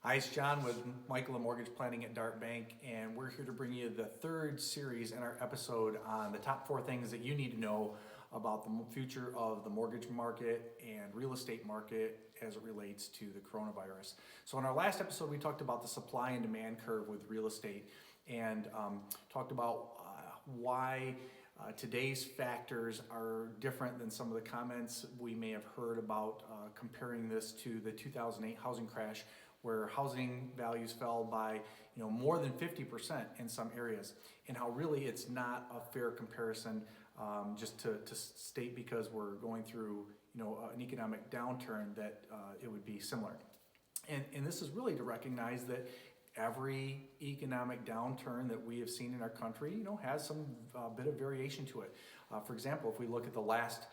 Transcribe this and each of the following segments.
Hi, it's John with Michael and Mortgage Planning at Dart Bank, and we're here to bring you the third series in our episode on the top 4 things that you need to know about the future of the mortgage market and real estate market as it relates to the coronavirus. So in our last episode, we talked about the supply and demand curve with real estate and talked about why today's factors are different than some of the comments we may have heard about comparing this to the 2008 housing crash, where housing values fell by more than 50% in some areas, and how really it's not a fair comparison just to state because we're going through an economic downturn that it would be similar. And this is really to recognize that every economic downturn that we have seen in our country, has some bit of variation to it. For example, if we look at the last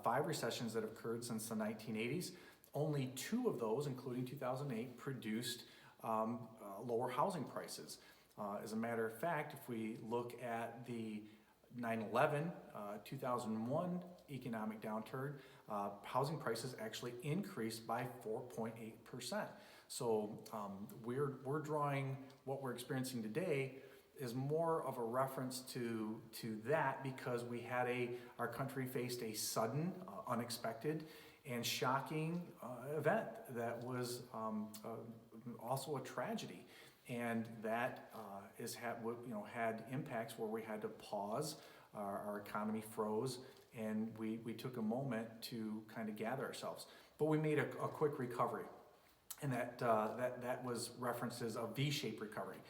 5 recessions that have occurred since the 1980s, only 2 of those, including 2008, produced lower housing prices. As a matter of fact, if we look at the 9/11, 2001 economic downturn, housing prices actually increased by 4.8%. So we're drawing what we're experiencing today is more of a reference to that because we had our country faced a sudden, unexpected, and shocking event that was also a tragedy, and that had impacts where we had to pause. Our economy froze, and we took a moment to kind of gather ourselves. But we made a quick recovery, and that was references of V-shaped recovery.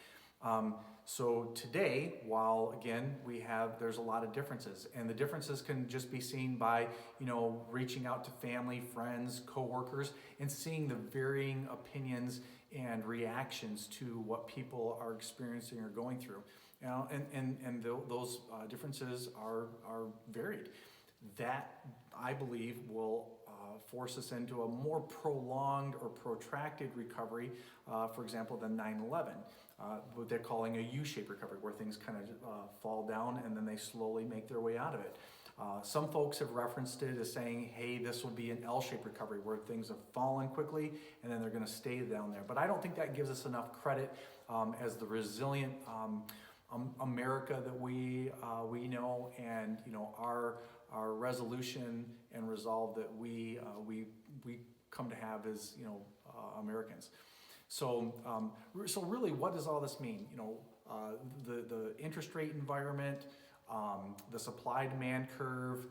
So today, while again there's a lot of differences, and the differences can just be seen by reaching out to family, friends, coworkers, and seeing the varying opinions and reactions to what people are experiencing or going through. Those differences are varied. That, I believe, will force us into a more prolonged or protracted recovery, for example, than 9/11. What they're calling a U-shaped recovery, where things kind of fall down and then they slowly make their way out of it. Some folks have referenced it as saying, hey, this will be an L-shaped recovery, where things have fallen quickly and then they're going to stay down there. But I don't think that gives us enough credit as the resilient America that we know, and our resolution and resolve that we come to have as Americans. So really, what does all this mean? The interest rate environment, the supply-demand curve,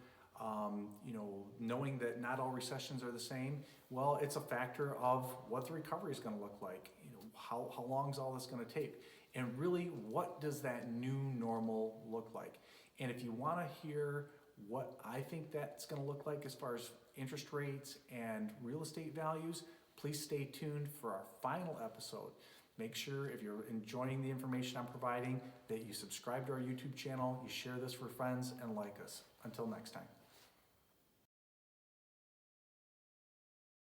knowing that not all recessions are the same. Well, it's a factor of what the recovery is going to look like. How long is all this going to take? And really, what does that new normal look like? And if you want to hear what I think that's going to look like as far as interest rates and real estate values, please stay tuned for our final episode. Make sure, if you're enjoying the information I'm providing, that you subscribe to our YouTube channel, you share this with friends, and like us. Until next time.